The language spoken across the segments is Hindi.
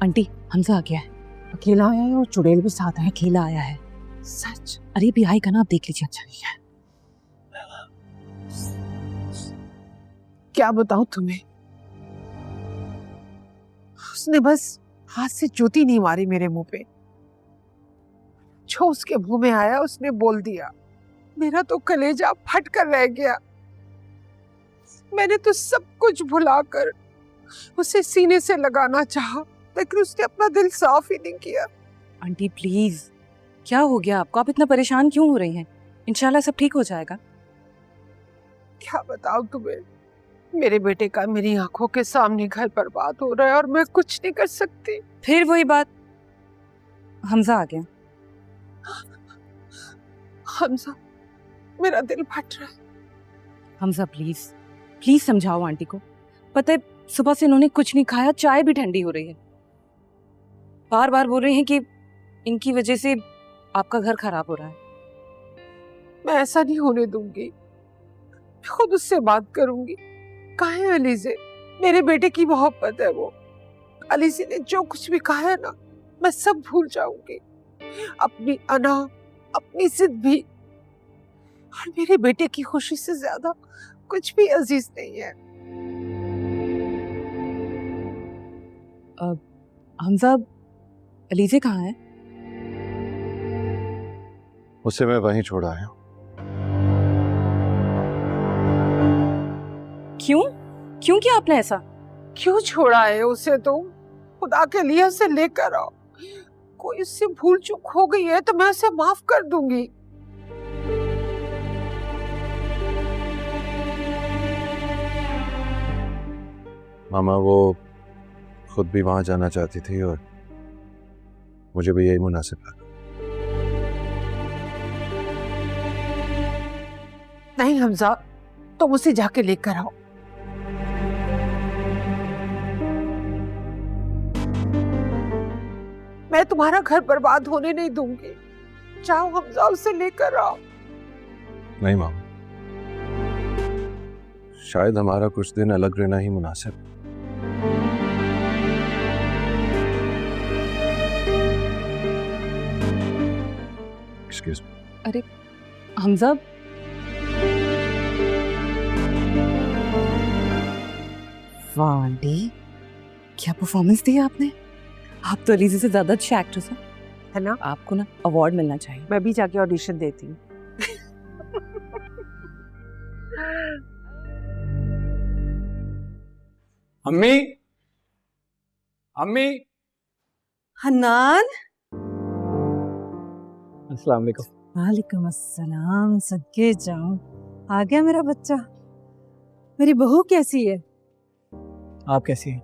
आंटी हमजा आ गया है। अकेला आया है और चुड़ैल भी साथ है। अकेला आया है। सच? अरे अभी आएगा ना, आप देख लीजिए। अच्छा है। क्या बताऊं तुम्हें, उसने बस हाथ से जूती नहीं मारी मेरे मुंह पे, जो उसके मुंह में आया उसने बोल दिया। मेरा तो कलेजा फट कर रह गया। मैंने तो सब कुछ भुलाकर उसे सीने से लगाना चाहा, लेकिन उसने अपना दिल साफ ही नहीं किया। आंटी प्लीज, क्या हो गया आपको? आप इतना परेशान क्यों हो रही हैं? इंशाल्लाह सब ठीक हो जाएगा। क्या बताऊं तुम्हें, मेरे बेटे का मेरी आंखों के सामने घर बर्बाद हो रहा है और मैं कुछ नहीं कर सकती। फिर वही बात, हमजा आ गया। हमजा, मेरा दिल फट रहा है। हमजा प्लीज प्लीज समझाओ आंटी को। पता है सुबह से इन्होंने कुछ नहीं खाया, चाय भी ठंडी हो रही है। बार बार बोल रहे हैं कि इनकी वजह से आपका घर खराब हो रहा है। मैं ऐसा नहीं होने दूंगी, मैं खुद उससे बात करूंगी। कहाँ है अलीज़े? मेरे बेटे की मोहब्बत है वो। अलीज़े ने जो कुछ भी कहा है ना, मैं सब भूल जाऊंगी। अपनी अना, अपनी जिद भी, और मेरे बेटे की खुशी से ज्यादा कुछ भी अजीज नहीं है। हमजा, अलीज़े कहाँ है? उसे मैं वहीं छोड़ आया हूँ। क्यों क्यों किया आपने ऐसा? क्यों छोड़ा है उसे तुम? खुदा के लिए उसे लेकर आओ। कोई उससे भूल चूक हो गई है तो मैं उसे माफ कर दूंगी। मामा वो खुद भी वहां जाना चाहती थी और मुझे भी यही मुनासिब लगा। नहीं हमजा, तुम उसे जाके लेकर आओ। मैं तुम्हारा घर बर्बाद होने नहीं दूंगी। जाओ हमजा, उसे लेकर आओ। नहीं मामा, शायद हमारा कुछ दिन अलग रहना ही मुनासिब है। Excuse me. अरे हमजा, वाह आंटी, क्या परफॉर्मेंस दी आपने। आप तो अलीज़े से ज्यादा अच्छे एक्ट्रेस हैं, है ना? आपको ना अवार्ड मिलना चाहिए। मैं भी जाके ऑडिशन देती हूँ। अम्मी, अम्मी। हन्नान, अस्सलाम वालेकुम। वालेकुम अस्सलाम। सदके जाऊं, आ गया मेरा बच्चा। मेरी बहू कैसी है? आप कैसी हैं?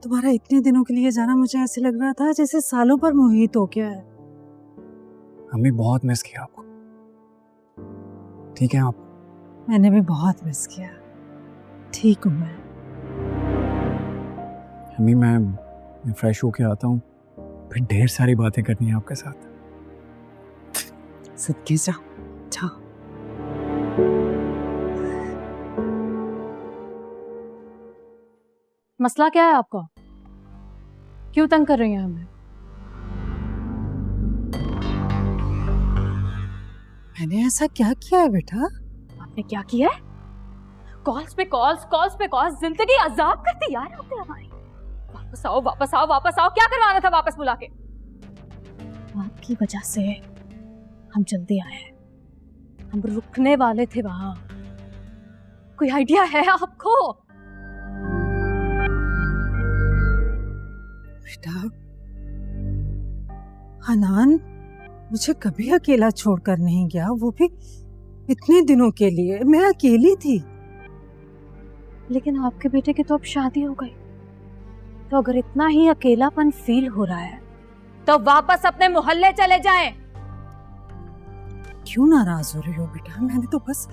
तुम्हारा इतने दिनों के लिए जाना मुझे ऐसे लग रहा था जैसे सालों पर मोहित हो गया है। अम्मी बहुत मिस किया आपको। ठीक है आप? मैंने भी बहुत मिस किया। ठीक हूँ मैं। अम्मी मैं फ्रेश होके आता हूँ, फिर ढेर सारी बातें करनी है आपके साथ। सदके जाओ, जाओ। मसला क्या है आपका? क्यों तंग कर रही हैं हमें? मैंने ऐसा क्या किया है बेटा? आपने क्या किया है? कॉल्स पे कॉल्स, जिंदगी अजाब करती यार आपने हमारी। वापस आओ, वापस आओ, वापस आओ। क्या करवाना था वापस बुला के? आपकी वजह से हम जल्दी आए। हम रुकने वाले थे वहां। कोई आइडिया है आपको? बेटा, हनान मुझे कभी अकेला छोड़कर नहीं गया, वो भी इतने दिनों के लिए। मैं अकेली थी। लेकिन आपके बेटे की तो अब शादी हो गई, तो अगर इतना ही अकेलापन फील हो रहा है तो वापस अपने मोहल्ले चले जाएं। क्यों नाराज हो रही हो बेटा? मैंने तो बस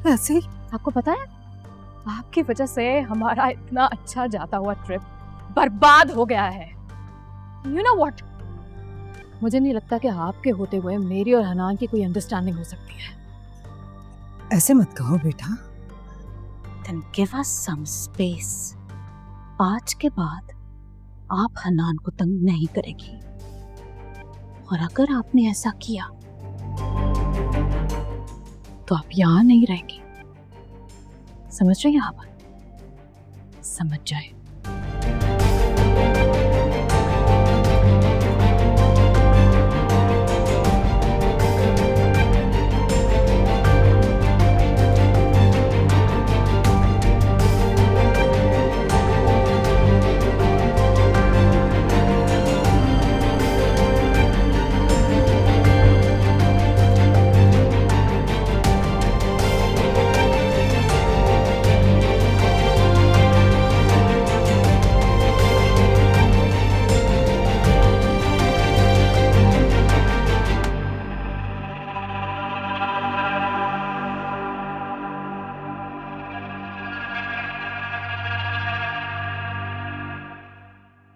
ऐसे ही। आपको पता है, आपकी वजह से हमारा इतना अच्छा जाता हुआ ट्रिप बर्बाद हो गया है। You know what? मुझे नहीं लगता कि आपके होते हुए मेरी और हनान की कोई अंडरस्टैंडिंग हो सकती है। ऐसे मत कहो बेटा। Then give us some space. आज के बाद आप हनान को तंग नहीं करेगी, और अगर आपने ऐसा किया तो आप यहां नहीं रहेंगे। समझ रहे हैं आप? समझ जाए।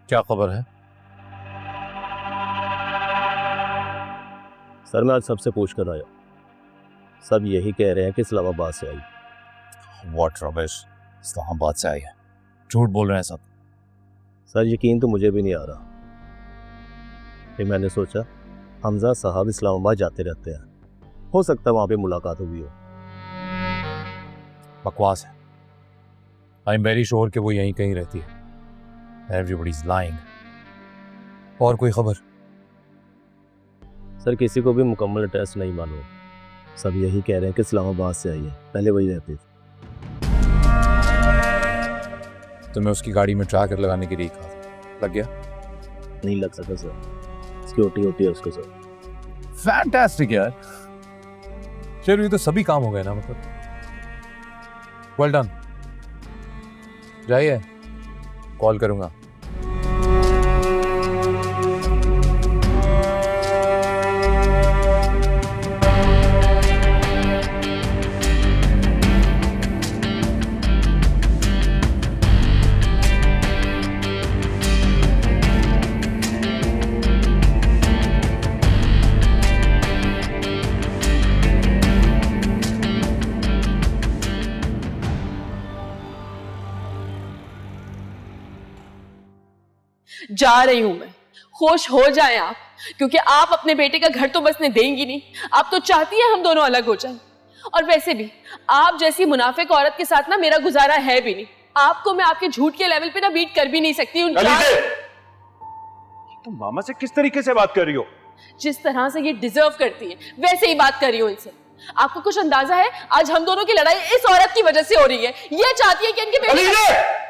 क्या खबर है? सर मैं आज सबसे पूछ कर आया, सब यही कह रहे हैं कि इस्लामाबाद से आई। व्हाट रबिश, इस्लामाबाद से आई है, झूठ बोल रहे हैं सब। सर यकीन तो मुझे भी नहीं आ रहा। फिर मैंने सोचा हमजा साहब इस्लामाबाद जाते रहते हैं, हो सकता है वहां पे मुलाकात हुई हो। बकवास है। आई एम वेरी श्योर कि वो यहीं कहीं रहती है। Everybody is lying. और कोई खबर? सर किसी को भी मुकम्मल एड्रेस नहीं मालूम, सब यही कह रहे हैं कि इस्लामाबाद से आई है, पहले वही रहती थी। तो मैं उसकी गाड़ी में ट्रैकर लगाने के लिए कहा था, लग गया? नहीं लग सका सर, सिक्योरिटी होती है उसको सर। फैंटास्टिक यार, चलो ये तो सभी काम हो गए ना, मतलब वेल डन। जाइए, कॉल करूंगा। जा रही हूं मैं, खुश हो जाएं आप, क्योंकि आप अपने बेटे का घर तो बसने देंगी नहीं। आप तो चाहती हैं हम दोनों अलग हो जाएं, और वैसे भी आप जैसी मुनाफिक औरत के साथ ना मेरा गुजारा है भी नहीं। आपको मैं आपके झूठ के लेवल पे ना बीट कर भी नहीं सकती। तुम मामा से किस तरीके से बात कर रही हो? जिस तरह से ये डिजर्व करती है वैसे ही बात कर रही हूँ इनसे। आपको कुछ अंदाजा है आज हम दोनों की लड़ाई इस औरत की वजह से हो रही है। ये चाहती है कि इनके बेटे